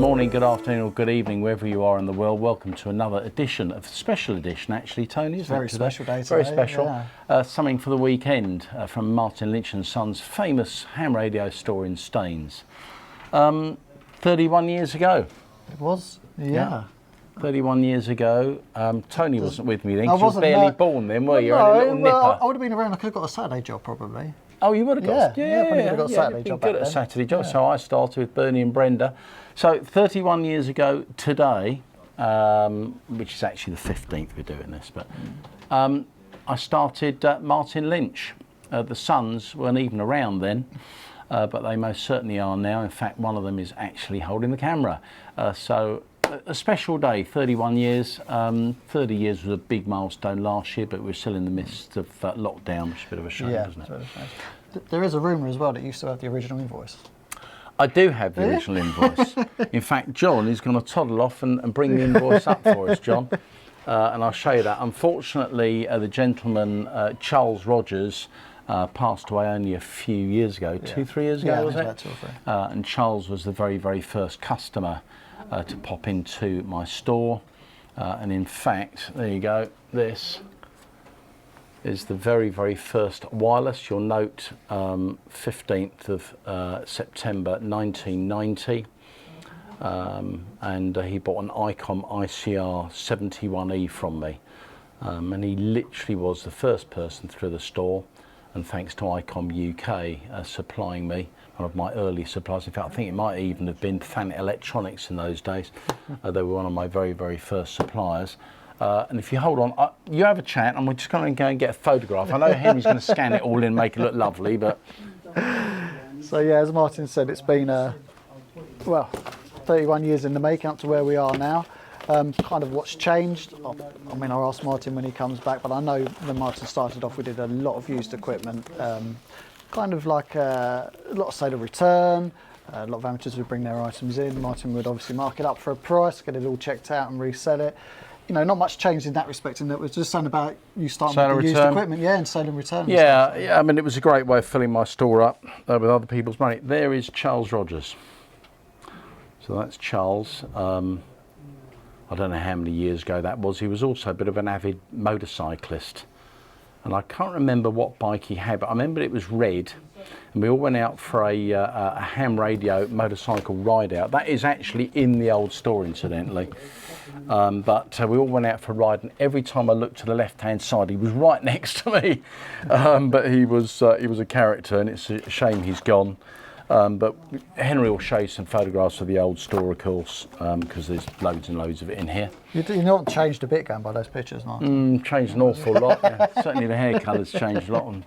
morning, good afternoon or good evening, wherever you are in the world. Welcome to another edition, a special edition actually, Tony. Very special day today. Very special. Yeah. Something for the weekend from Martin Lynch and Sons' famous ham radio store in Staines. 31 years ago. It was, yeah. 31 years ago. Tony wasn't with me then, because you were barely born then, were you? No, a little nipper. I would have been around. I could have got a Saturday job probably. Oh, you would have got probably would have got a Saturday job. Good at a Saturday job. So I started with Bernie and Brenda. So 31 years ago today, which is actually the 15th we're doing this, but I started Martin Lynch. The Sons weren't even around then, but they most certainly are now. In fact, one of them is actually holding the camera. So a special day, 31 years. 30 years was a big milestone last year, but we're still in the midst of lockdown, which is a bit of a shame, isn't it? There is a rumour as well that you still have the original invoice. I do have the original invoice. In fact, John is going to toddle off and bring the invoice up for us, John. And I'll show you that. Unfortunately, the gentleman, Charles Rogers, passed away only a few years ago, 2-3 years ago, was it? About 2 or 3. And Charles was the very, very first customer to pop into my store. And in fact, there you go, this is the very, very first wireless. You'll note 15th of September 1990. And he bought an Icom IC-910HX from me. And he literally was the first person through the store. And thanks to Icom UK supplying me, one of my early suppliers. In fact, I think it might even have been Fan Electronics in those days. They were one of my very, very first suppliers. And if you hold on, you have a chat, and we're just going to go and get a photograph. I know Henry's going to scan it all in and make it look lovely, but... So yeah, as Martin said, it's been, well, 31 years in the making up to where we are now. Kind of what's changed, I mean, I'll ask Martin when he comes back, but I know when Martin started off, we did a lot of used equipment, kind of like a lot of sale and return. A lot of amateurs would bring their items in. Martin would obviously mark it up for a price, get it all checked out and resell it. You know, not much changed in that respect, and that was just something about you starting with the used equipment, and sale and return. Yeah, I mean, it was a great way of filling my store up with other people's money. There is Charles Rogers. So that's Charles. I don't know how many years ago that was. He was also a bit of an avid motorcyclist. And I can't remember what bike he had, but I remember it was red. And we all went out for a ham radio motorcycle ride out. That is actually in the old store, incidentally. But we all went out for a ride, and every time I looked to the left-hand side, he was right next to me. But he was a character, and it's a shame he's gone. But Henry will show you some photographs of the old store, of course, because there's loads and loads of it in here. You've not changed a bit going by those pictures, Martin? Changed an awful lot, yeah. Certainly the hair colour's changed a lot, and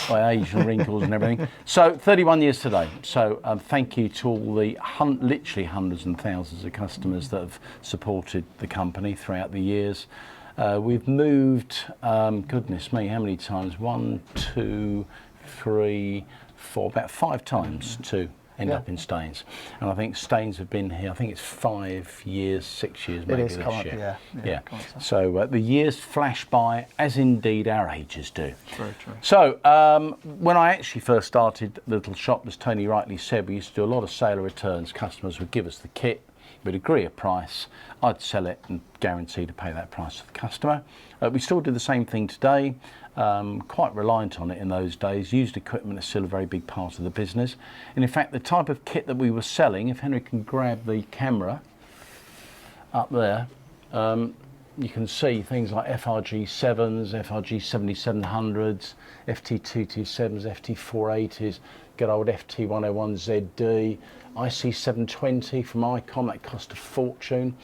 by age and wrinkles and everything. So 31 years today. So thank you to all the literally hundreds and thousands of customers that have supported the company throughout the years. We've moved, goodness me, how many times? 1, 2, 3, 4, about 5 times to end up in Staines. And I think Staines have been here, I think it's 5 years, 6 years maybe this year. Yeah. So the years flash by, as indeed our ages do. Very true. So when I actually first started the little shop, as Tony rightly said, we used to do a lot of sale returns. Customers would give us the kit, we'd agree a price, I'd sell it and guarantee to pay that price to the customer. We still do the same thing today. Quite reliant on it in those days. Used equipment is still a very big part of the business. And in fact, the type of kit that we were selling, if Henry can grab the camera up there, you can see things like FRG7s, FRG7700s, FT227s, FT480s, good old FT101ZD, IC-720 from Icom, that cost a fortune.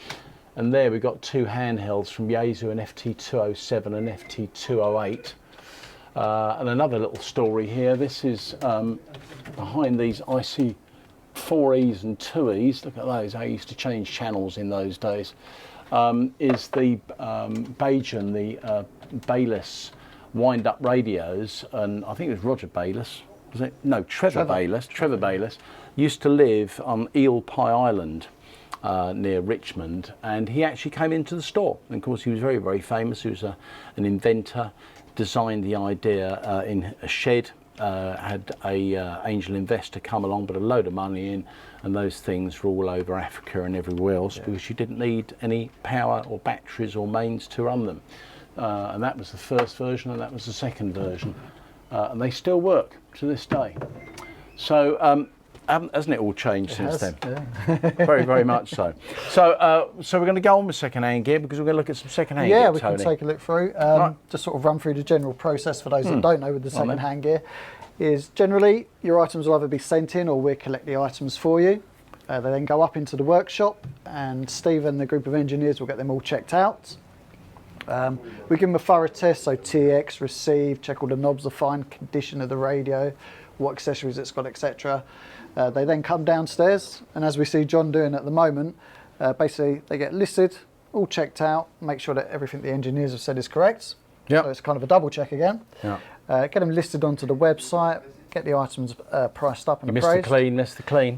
And there we've got 2 handhelds from Yaesu, an FT207 and FT208. And another little story here, this is behind these IC4Es and 2Es, look at those, I used to change channels in those days, is the Bajan, the Bayliss wind-up radios, and I think it was Roger Bayliss, was it? No, Trevor Bayliss, used to live on Eel Pie Island. Near Richmond, and he actually came into the store, and of course he was very, very famous. He was an inventor, designed the idea in a shed had a angel investor come along, put a load of money in, and those things were all over Africa and everywhere else because you didn't need any power or batteries or mains to run them. And that was the first version, and that was the second version. And they still work to this day. So hasn't it all changed since then? Yeah. Very, very much so. So we're going to go on with second-hand gear because we're going to look at some second-hand gear, Yeah, we Tony. can take a look through. Just sort of run through the general process for those that don't know with the second-hand gear. Is generally your items will either be sent in or we'll collect the items for you. They then go up into the workshop, and Steve and the group of engineers will get them all checked out. We give them a thorough test, so TX, receive, check all the knobs are fine, condition of the radio, what accessories it's got, etc. They then come downstairs, and as we see John doing at the moment, basically they get listed, all checked out, make sure that everything the engineers have said is correct. Yep. So it's kind of a double check again. Yeah. Get them listed onto the website, get the items priced up and You appraised. missed the clean.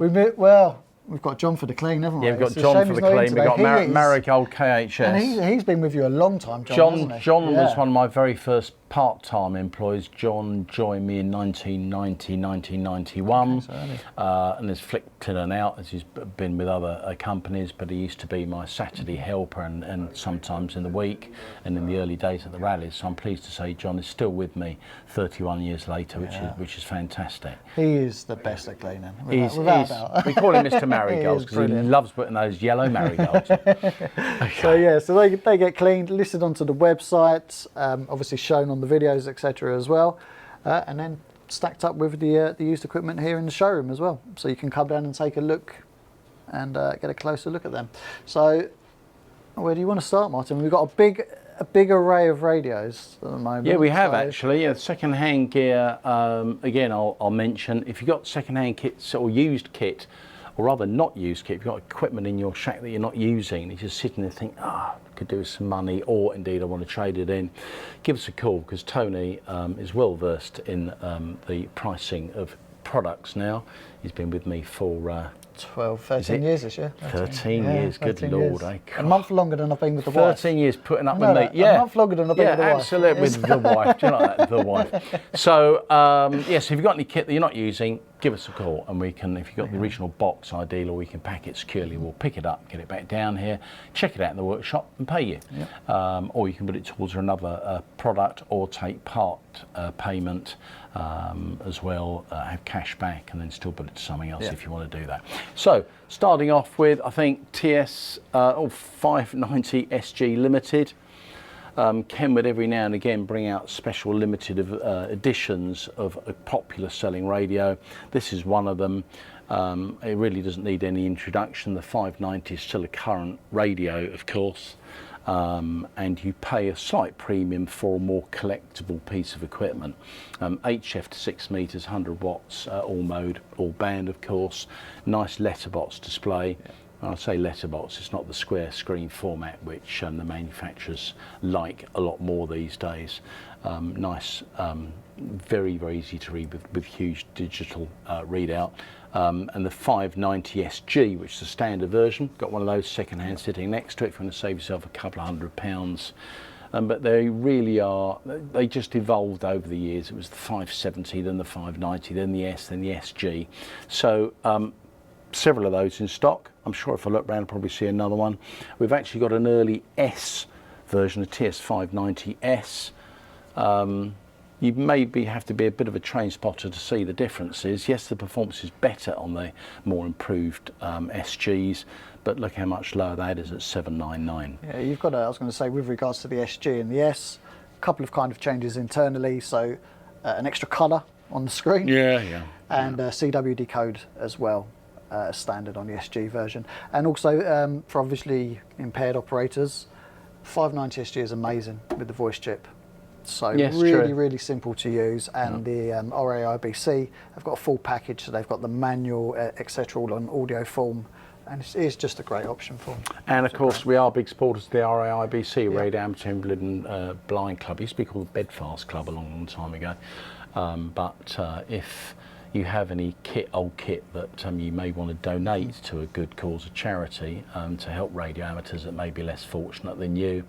We've got John for the clean, haven't we? Yeah, we've got It's a John shame for he's the not in clean. We've today. got Marigold KHS. And he's been with you a long time, John, hasn't he? John was one of my very first part-time employees. John joined me in 1991, and has flicked in and out as he's been with other companies, but he used to be my Saturday helper and sometimes in the week and in the early days at the rallies. So I'm pleased to say John is still with me 31 years later, which is fantastic. He is the best at cleaning, without doubt. We call him Mr. Marigolds because he loves putting those yellow marigolds. Okay. So they get cleaned, listed onto the website, obviously shown on the videos, etc. as well, and then stacked up with the used equipment here in the showroom as well. So you can come down and take a look and get a closer look at them. So where do you want to start, Martin? We've got a big array of radios at the moment. Yeah, we have actually. Yeah, second-hand gear, again, I'll mention, if you've got second-hand kits or used kit, or rather not used kit, if you've got equipment in your shack that you're not using, and you're just sitting there thinking, could do with some money, or indeed I want to trade it in, give us a call, because Tony is well versed in the pricing of products now. He's been with me for 13 years this year. 13 years, good Lord. A month longer than I've been with the wife. 13 years putting up with me. Yeah, a month longer than I've been with the wife. Absolutely, with the wife. Do you like that, the wife? So, yes, if you've got any kit that you're not using, give us a call, and we can, if you've got the original box ideal, or we can pack it securely, we'll pick it up, get it back down here, check it out in the workshop and pay you. Yep. Or you can put it towards another product, or take part payment as well, have cash back, and then still put it to something else if you want to do that. So, starting off with, I think, TS-590HG Limited. Kenwood every now and again bring out special limited editions of a popular selling radio. This is one of them. It really doesn't need any introduction. The 590 is still a current radio, of course, and you pay a slight premium for a more collectible piece of equipment. HF to 6 meters, 100 watts, all mode, all band, of course. Nice letterbox display. I say letterbox, it's not the square screen format which the manufacturers like a lot more these days. Nice, very, very easy to read with huge digital readout. And the 590SG, which is the standard version, got one of those second-hand sitting next to it if you want to save yourself a couple of £100. But they really are, they just evolved over the years. It was the 570, then the 590, then the S, then the SG. So several of those in stock. I'm sure if I look around I'll probably see another one. We've actually got an early S version of TS-590S. You maybe have to be a bit of a train spotter to see the differences. Yes, the performance is better on the more improved SGs, but look how much lower that is at 799. Yeah, you've got I was going to say, with regards to the SG and the S, a couple of kind of changes internally. So an extra colour on the screen. And CWD code as well. Standard on the SG version, and also for obviously impaired operators, 590 SG is amazing with the voice chip. So really simple to use, and the RAIBC have got a full package, so they've got the manual, etc., all on audio form, and it's just a great option for them. And of course, we are big supporters of the RAIBC, Radio Amateur Invalid and Blind Club. It used to be called the Bedfast Club a long time ago, but if you have any old kit that you may want to donate to a good cause, a charity, to help radio amateurs that may be less fortunate than you,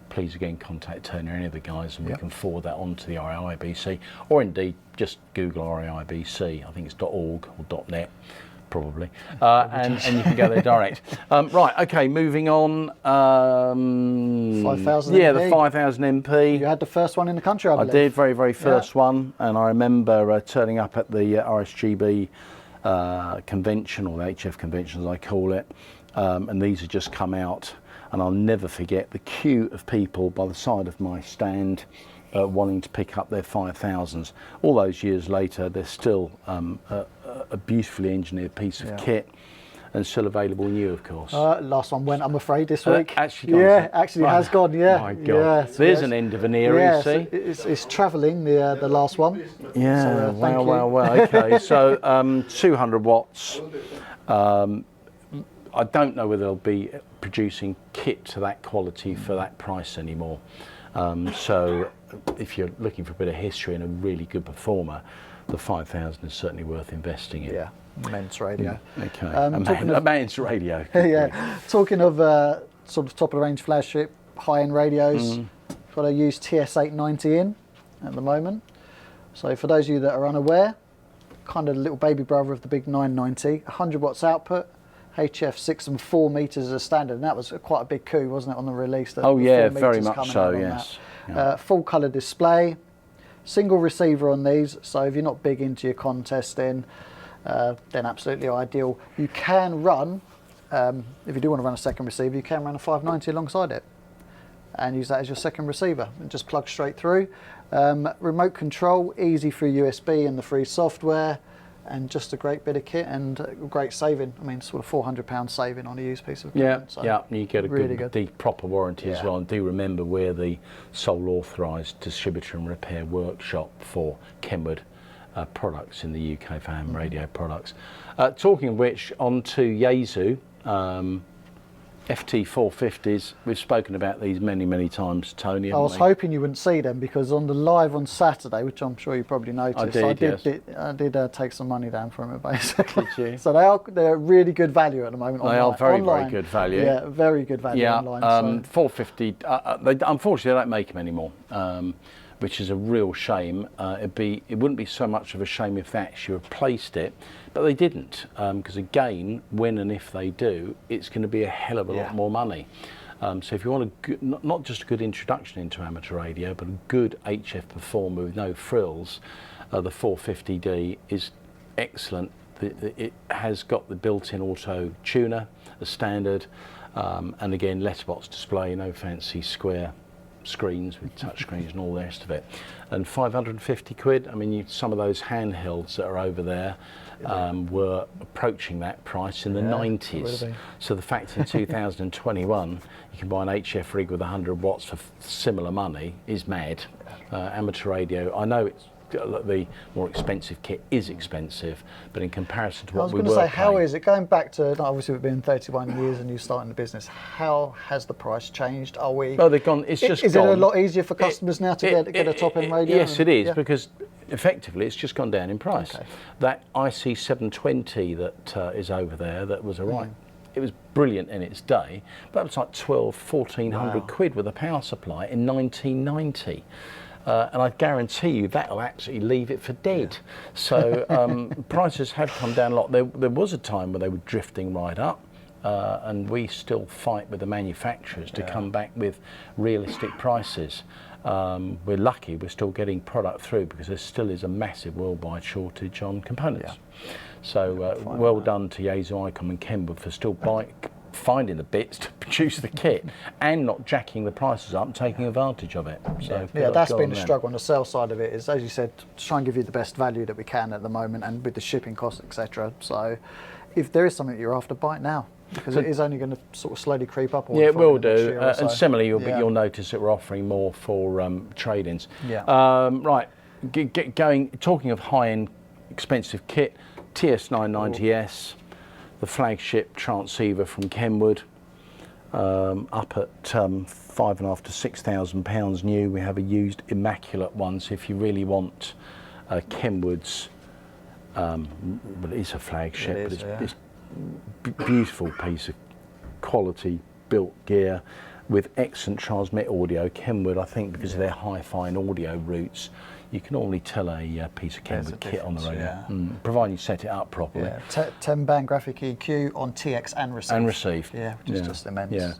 please again contact Tony or any of the guys, and we can forward that on to the RAIBC, or indeed just Google RAIBC. I think it's .org or .net. Probably, and you can go there direct. Right, okay, moving on. 5000 yeah, MP. the 5000 MP. You had the first one in the country, I believe. I did, very first one, and I remember turning up at the RSGB convention, or the HF convention as I call it, and these had just come out, and I'll never forget the queue of people by the side of my stand wanting to pick up their 5000s. All those years later, they're still a beautifully engineered piece of kit, and still available new, of course. Last one went, I'm afraid, this week. Actually gone, yeah, actually has gone, yeah. My God. Yeah, so there's an end of an era, you see. It's travelling, the last one. Yeah, so, well, okay. So 200 watts. I don't know whether they'll be producing kit to that quality for that price anymore. So if you're looking for a bit of history and a really good performer, the 5000 is certainly worth investing in. Yeah, men's radio. Okay, a man's radio. Yeah, talking of sort of top of the range flagship, high-end radios, got a used TS-890 in at the moment. So for those of you that are unaware, kind of the little baby brother of the big 990, 100 watts output, HF 6 and 4 meters as a standard, and that was quite a big coup, wasn't it, on the release? Oh yeah, very much so, yes. Yeah. Full colour display, single receiver on these, so if you're not big into your contesting, then absolutely ideal. You can run, if you do want to run a second receiver, you can run a 590 alongside it and use that as your second receiver and just plug straight through. Remote control, easy through USB and the free software, and just a great bit of kit and a great saving. I mean, sort of £400 saving on a used piece of equipment. Yeah, you get a really good proper warranty as well. And do remember we're the sole authorised distributor and repair workshop for Kenwood products in the UK, for ham radio products. Talking of which, on to Yaesu. FT450s, we've spoken about these many times, Tony. I was hoping you wouldn't see them, because on the live on Saturday, which I'm sure you probably noticed, I did take some money down from it, basically. Did you? So they're really good value at the moment. They are very good value. Yeah, very good value online. 450. Unfortunately, they don't make them anymore, which is a real shame. It wouldn't be so much of a shame if they actually replaced it, but they didn't, because again, when and if they do, it's going to be a hell of a lot more money. So if you want a good, not just a good introduction into amateur radio, but a good HF performer with no frills, the 450D is excellent. It has got the built-in auto tuner, a standard, and again, letterbox display, no fancy square screens with touch screens and all the rest of it. And 550 quid, I mean, some of those handhelds that are over there were approaching that price in the 90s. So the fact in 2021 you can buy an HF rig with 100 watts for similar money is mad. Amateur radio, I know it's the more expensive kit is expensive, but in comparison to what we were paying. I was going to say, how is it, going back to, obviously we've been 31 years and you starting the business, how has the price changed? Are we... Well, they've gone, it's just Is gone. it a lot easier for customers now to get a top-end radio? Yes, it is, because effectively it's just gone down in price. Okay. That IC-720 that is over there, that was it was brilliant in its day, but that was like 1,400 quid with a power supply in 1990. And I guarantee you that'll actually leave it for dead. So prices have come down a lot. There was a time where they were drifting right up, and we still fight with the manufacturers to come back with realistic prices. We're lucky we're still getting product through, because there still is a massive worldwide shortage on components. So well done to Yaesu, Icom and Kenwood for still finding the bits to produce the kit and not jacking the prices up and taking advantage of it. So that's been the struggle on the sales side of it, is, as you said, to try and give you the best value that we can at the moment, and with the shipping costs, etc. So if there is something that you're after, buy it now, because it is only going to sort of slowly creep up. Yeah, it will do. And similarly, you'll notice that we're offering more for trade-ins. Right, talking of high-end expensive kit, TS-910S, the flagship transceiver from Kenwood, up at £5,500 to £6,000 new. We have a used immaculate one, so if you really want Kenwood's but it's a flagship. It is, but it's beautiful piece of quality built gear with excellent transmit audio. Kenwood, I think, because of their hi-fi and audio roots, you can normally tell a piece of Kenwood kit on the radio, providing you set it up properly. Yeah. 10-band graphic EQ on TX and receive. And receive. Yeah, which is just immense. Yeah.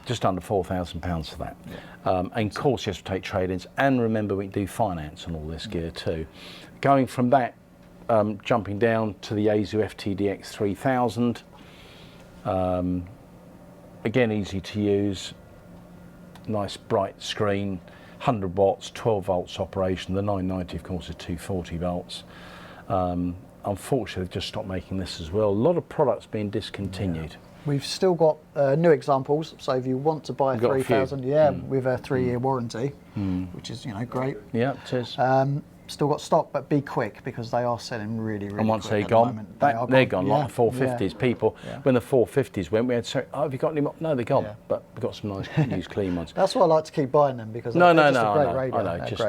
Just under £4,000 for that. Yeah. And of course, yes, we take trade-ins. And remember, we can do finance on all this gear too. Going from that, jumping down to the Yaesu FTDX 3000. Again, easy to use. Nice bright screen. 100 watts, 12 volts operation. The 990, of course, is 240 volts. Unfortunately, they've just stopped making this as well. A lot of products being discontinued. Yeah. We've still got new examples. So if you want to buy a 3000, with a 3-year warranty, which is great. Yeah, it is. Still got stock, but be quick because they are selling really and once quick they're gone, they're gone. Like the 450s. People, when the 450s went, we had to say, "Oh, have you got any more?" No, they're gone. But we've got some nice, used, clean ones. That's why I like to keep buying them because no, just a great radio. I know. Just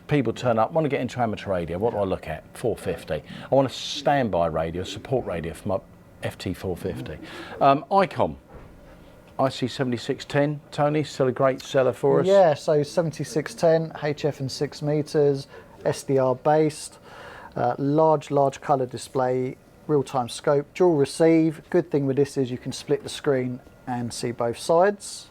people turn up, want to get into amateur radio. What do I look at? 450. I want a standby radio, support radio for my FT450. Icom IC-7610. Tony, still a great seller for us. Yeah, so 7610 HF and 6 meters, SDR based, large colour display, real-time scope, dual receive. Good thing with this is you can split the screen and see both sides,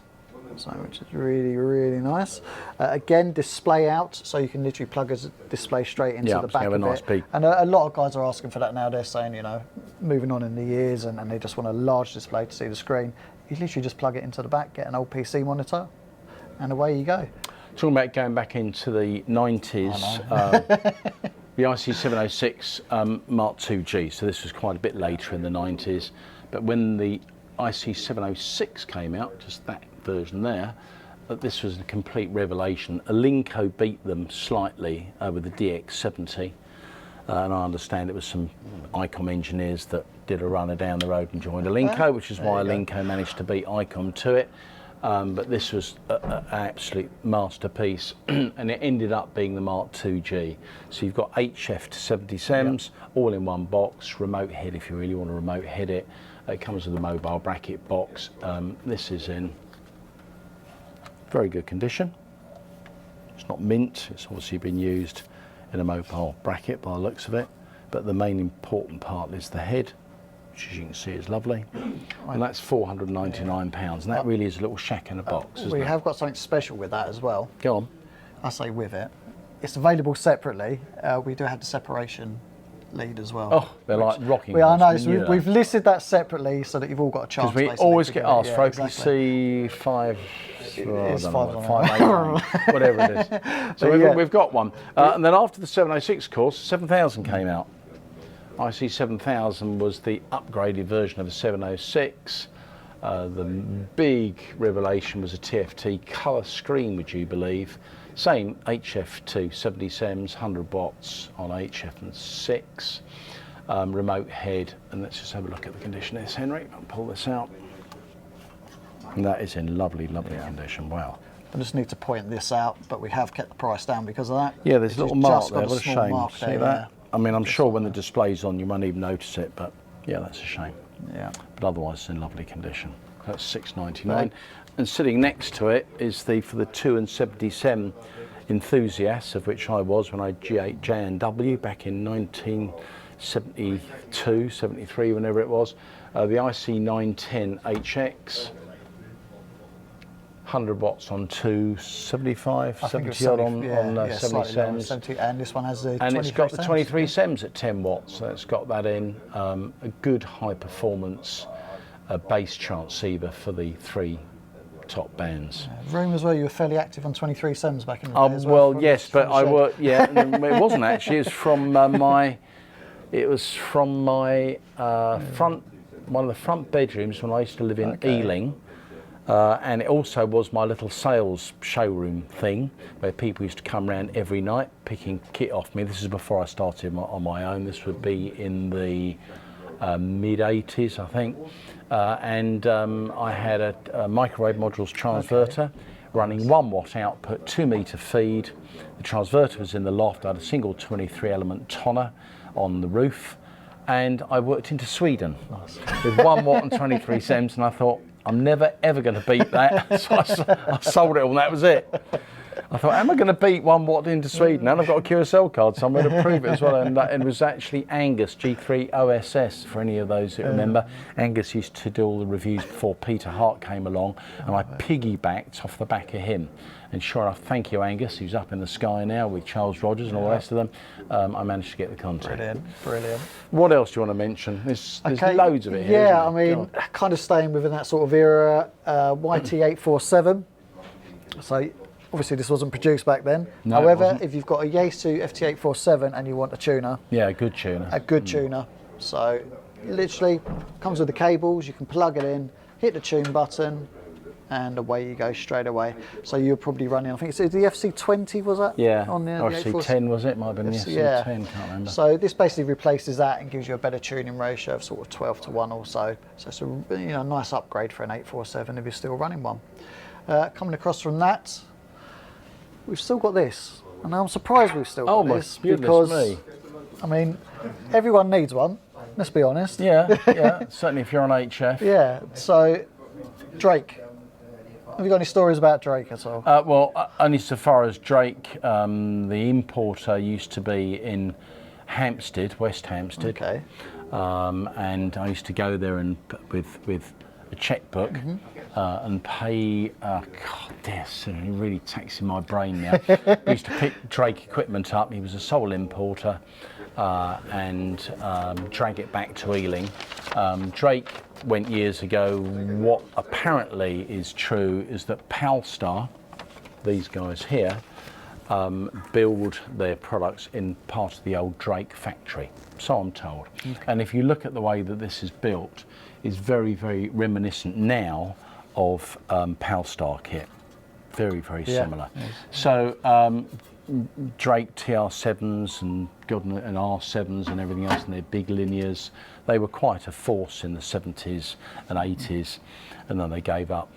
so which is really nice. Again, display out, so you can literally plug a display straight into the back of nice it. peak. And a lot of guys are asking for that now. They're saying, moving on in the years, and they just want a large display to see the screen. You literally just plug it into the back, get an old PC monitor, and away you go. Talking about going back into the 90s, the IC-706 Mark II G, so this was quite a bit later in the 90s, but when the IC-706 came out, just that version there, this was a complete revelation. Alinco beat them slightly with the DX70, and I understand it was some Icom engineers that did a runner down the road and joined Alinco, which is why Alinco managed to beat Icom to it. But this was an absolute masterpiece, and it ended up being the Mark II G. So you've got HF to 77s, all in one box, remote head if you really want to remote head it. It comes with a mobile bracket box. This is in very good condition. It's not mint, it's obviously been used in a mobile bracket by the looks of it, but the main important part is the head, which as you can see is lovely, and that's £499, and that really is a little shack in a box, isn't it? We have got something special with that as well. Go on. I say with it. It's available separately. We do have the separation lead as well. Oh, they're like rocking. I know, so we've listed that separately so that you've all got a chance. Because we always get asked for OPC 5, whatever it is. So we've got one. And then after the 706 course, 7000 came out. IC-7000 was the upgraded version of the 706. The big revelation was a TFT colour screen, would you believe? Same HF2 77s, 100 watts on HF and 6, remote head, and let's just have a look at the condition of this, Henry. I'll pull this out. And that is in lovely condition. Wow. I just need to point this out, but we have kept the price down because of that. Yeah, there's a little mark there. What a shame. Mark See that? I mean, I'm sure when the display's on, you won't even notice it, but yeah, that's a shame. Yeah. But otherwise, it's in lovely condition. That's $699. Right. And sitting next to it is for the 2 and 77 enthusiasts, of which I was when I G8 J&W back in 1972, 73, whenever it was. The IC-910HX, 100 watts on 2, 75, 70 odd on 77s. And this one has the 23 and it's got the 23 sems sems at 10 watts, so it's got that in. A good high performance bass transceiver for the 3 top bands. Rumours were you were fairly active on 23 sems back in the day as well. Well, yes, but I worked. Yeah, it wasn't actually. It was from my. It was from my one of the front bedrooms when I used to live in Ealing, and it also was my little sales showroom thing where people used to come around every night picking kit off me. This is before I started on my own. This would be in the mid-80s, I think. I had a microwave modules transverter running 1 watt output, 2 meter feed. The transverter was in the loft. I had a single 23 element toner. on the roof, and I worked into Sweden with 1 watt and 23 cents, and I thought, I'm never ever going to beat that. So I sold it all and that was it. I thought, am I going to beat 1 watt into Sweden? And I've got a QSL card somewhere to prove it as well. And it was actually Angus G3 OSS, for any of those that remember. Angus used to do all the reviews before Peter Hart came along, and I piggybacked off the back of him. And sure enough, thank you, Angus, who's up in the sky now with Charles Rogers and all the rest of them. I managed to get the contact. Brilliant, brilliant. What else do you want to mention? There's loads of it here. Yeah, I mean, kind of staying within that sort of era, YT-847. So obviously this wasn't produced back then. No, however, if you've got a Yaesu FT847 and you want a tuner, yeah, a good tuner. A good tuner. So literally comes with the cables, you can plug it in, hit the tune button, and away you go straight away. So you're probably running, I think it's the FC20, was that? Yeah, on the FC10 was it? Might have been the FC10, can't remember. So this basically replaces that and gives you a better tuning ratio of sort of 12:1 or so. So it's a nice upgrade for an 847 if you're still running one. Coming across from that, we've still got this. And I'm surprised we've still got this, because I mean, everyone needs one, let's be honest. Yeah, yeah, certainly if you're on HF. Yeah, so Drake. Have you got any stories about Drake at all? Well, only so far as Drake, the importer used to be in Hampstead, West Hampstead. Okay. And I used to go there and with a checkbook and pay. God, this is really taxing my brain now. We used to pick Drake equipment up. He was a sole importer, and drag it back to Ealing. Drake went years ago. What apparently is true is that Palstar, these guys here, build their products in part of the old Drake factory, so I'm told. Okay. And if you look at the way that this is built, it's very, very reminiscent now of Palstar kit. Very, very similar. Yes. So Drake TR7s and Guv'nor and R7s and everything else, and their big linears, they were quite a force in the 70s and 80s, and then they gave up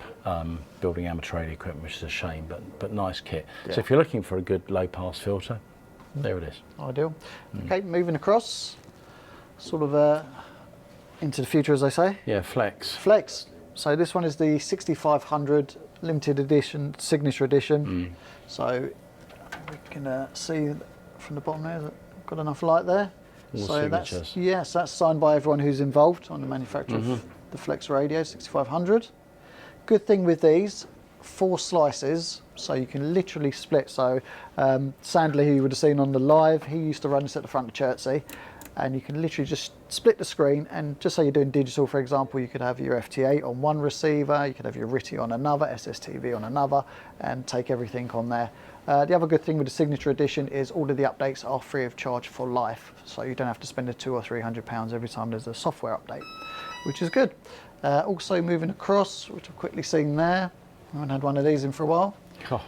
building amateur radio equipment, which is a shame, but nice kit. Yeah. So if you're looking for a good low pass filter, there it is. Ideal. Okay, moving across, sort of into the future, as they say. Yeah, Flex. Flex. So this one is the 6500 limited edition, signature edition. So we can see from the bottom there, got enough light there. All so signatures. that's signed by everyone who's involved on the manufacture of the FlexRadio 6500. Good thing with these, 4 slices, so you can literally split. So Sandley, who you would have seen on the live, he used to run this at the front of Chertsey, and you can literally just split the screen, and just say you're doing digital, for example, you could have your FT8 on one receiver, you could have your RTTY on another, SSTV on another, and take everything on there. The other good thing with the Signature Edition is all of the updates are free of charge for life, so you don't have to spend £200 or £300 every time there's a software update, which is good. Also moving across, which I've quickly seen there, I haven't had one of these in for a while. Oh,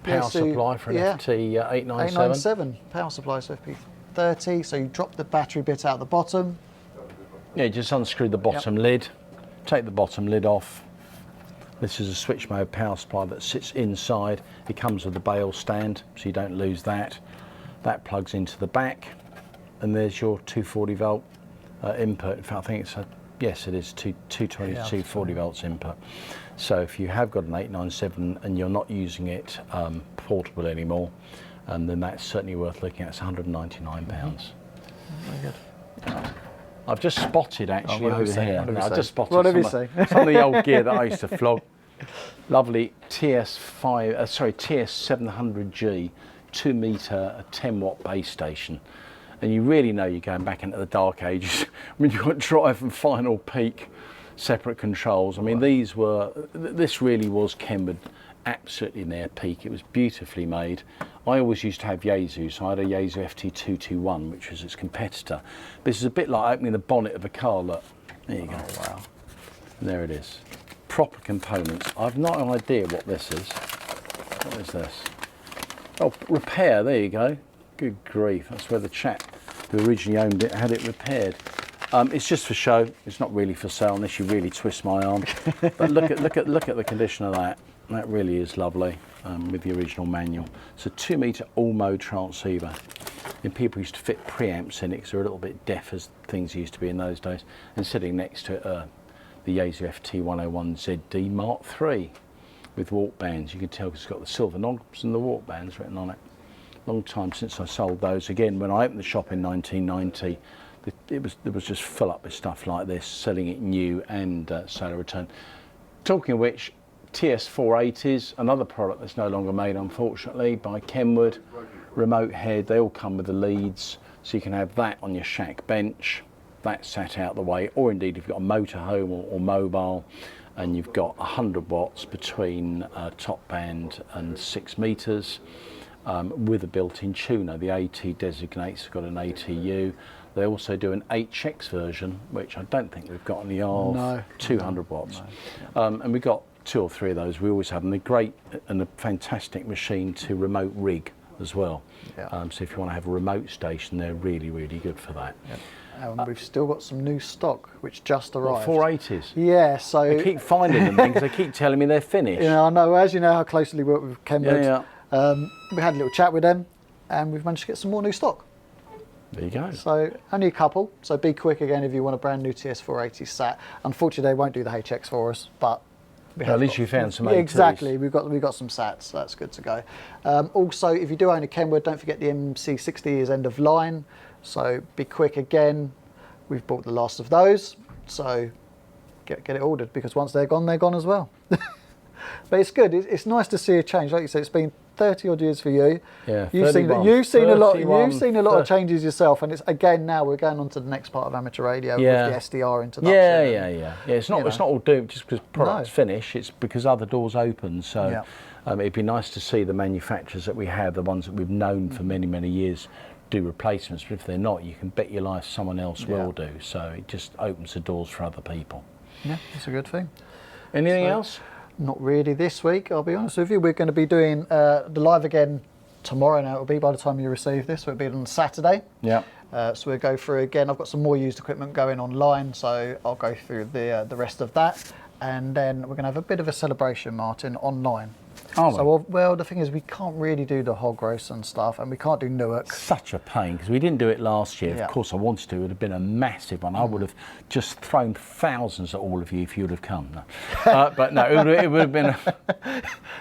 power supply for an FT897. 897 power supply, so FP30, so you drop the battery bit out the bottom. Yeah, just unscrew the bottom lid, take the bottom lid off. This is a switch mode power supply that sits inside. It comes with a bail stand, so you don't lose that. That plugs into the back, and there's your 240 volt input. In fact, I think it's yes, it is 220 to 240 volts input. So if you have got an 897 and you're not using it portable anymore, then that's certainly worth looking at. It's £199. Very good. I've just spotted actually over here. I just spotted some of the old gear that I used to flog. Lovely TS-700G, 2 metre, 10 watt base station. And you really know you're going back into the dark ages when you've got drive and final peak separate controls. I mean, this really was Kenwood absolutely in their peak. It was beautifully made. I always used to have Yaesu, so I had a Yaesu FT221, which was its competitor. This is a bit like opening the bonnet of a car. Look, there you go. Oh, wow. And there it is. Proper components. I've no idea what this is. What is this? Oh, repair, there you go. Good grief, that's where the chap who originally owned it had it repaired. It's just for show. It's not really for sale unless you really twist my arm. But look at the condition of that. That really is lovely with the original manual. It's a 2 metre all mode transceiver. And people used to fit preamps in it because they're a little bit deaf as things used to be in those days. And sitting next to it, the Yaesu FT101ZD Mark III with walk bands. You can tell because it's got the silver knobs and the walk bands written on it. Long time since I sold those. Again, when I opened the shop in 1990, it was just full up with stuff like this, selling it new and sale or return. Talking of which, TS-480s, another product that's no longer made, unfortunately, by Kenwood. Remote head, they all come with the leads, so you can have that on your shack bench, that sat out the way, or indeed if you've got a motorhome or mobile, and you've got 100 watts between top band and 6 meters, with a built-in tuner. The AT designates it's got an ATU. They also do an HX version, which I don't think we've got any of, no, 200 watts. No. And we've got 2 or 3 of those. We always have them. They're great and a fantastic machine to remote rig as well. Yeah. So if you want to have a remote station, they're really, really good for that. Yep. We've still got some new stock which just arrived. 480s. Yeah, so I keep finding them because they keep telling me they're finished. You know, I know, as you know how closely we work with Kenwood. Yeah. We had a little chat with them, and we've managed to get some more new stock. There you go. So only a couple. So be quick again if you want a brand new TS-480 sat. Unfortunately, they won't do the HX for us, but at least you found some Yeah, ATs. exactly. We've got some sats, so that's good to go. Also, if you do own a Kenwood, don't forget the MC60 is end of line. So be quick again. We've bought the last of those, so get it ordered because once they're gone as well. But it's good. It's nice to see a change. Like you said, it's been 30 odd years for you. Yeah, you've 31, seen a lot. You've seen a lot 30. of changes yourself, and it's again now we're going on to the next part of amateur radio with the SDR introduction. Yeah. It's not all doomed just because products finish. It's because other doors open. So it'd be nice to see the manufacturers that we have, the ones that we've known for many, many years, do replacements. But if they're not, you can bet your life someone else will do. So it just opens the doors for other people. Yeah, it's a good thing. Anything else? Not really this week, I'll be honest with you. We're going to be doing the live again tomorrow. Now it'll be by the time you receive this, so it'll be on Saturday. Yeah. So we'll go through again. I've got some more used equipment going online, so I'll go through the rest of that, and then we're going to have a bit of a celebration, Martin, online. Oh, so well, the thing is, we can't really do the hog roast and stuff, and we can't do Newark. Such a pain because we didn't do it last year. Yeah. Of course, I wanted to. It would have been a massive one. I would have just thrown thousands at all of you if you would have come. No. But no, it would have been.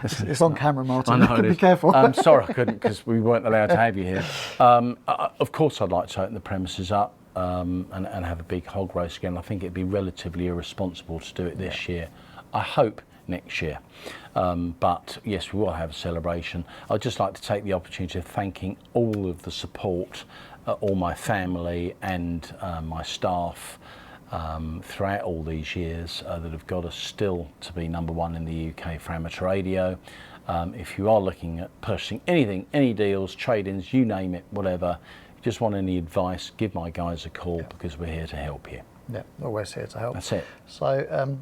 It's on camera, Martin. I know Be careful. I'm sorry I couldn't because we weren't allowed to have you here. Of course, I'd like to open the premises up and have a big hog roast again. I think it'd be relatively irresponsible to do it this year. I hope next year. But yes, we will have a celebration. I'd just like to take the opportunity of thanking all of the support, all my family and my staff throughout all these years that have got us still to be #1 in the UK for amateur radio. If you are looking at purchasing anything, any deals, trade-ins, you name it, whatever, if you just want any advice, give my guys a call because we're here to help you. Yeah, always here to help. That's it. So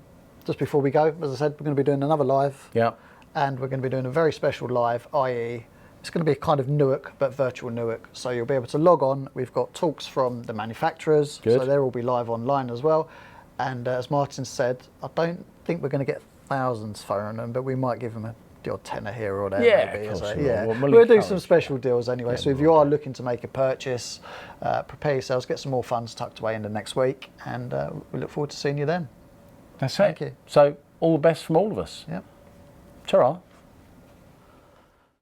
just before we go, as I said, we're going to be doing another live. Yeah. And we're going to be doing a very special live, i.e. it's going to be a kind of Newark, but virtual Newark. So you'll be able to log on. We've got talks from the manufacturers, Good. so they'll all be live online as well. And as Martin said, I don't think we're going to get thousands phoning them, but we might give them the odd tenner here or there. Maybe. Of course So, we will. We'll do some special deals anyway. So if you are looking to make a purchase, prepare yourselves, get some more funds tucked away into next week, and we look forward to seeing you then. That's Thank it. you. So all the best from all of us. Yep. Ta-ra.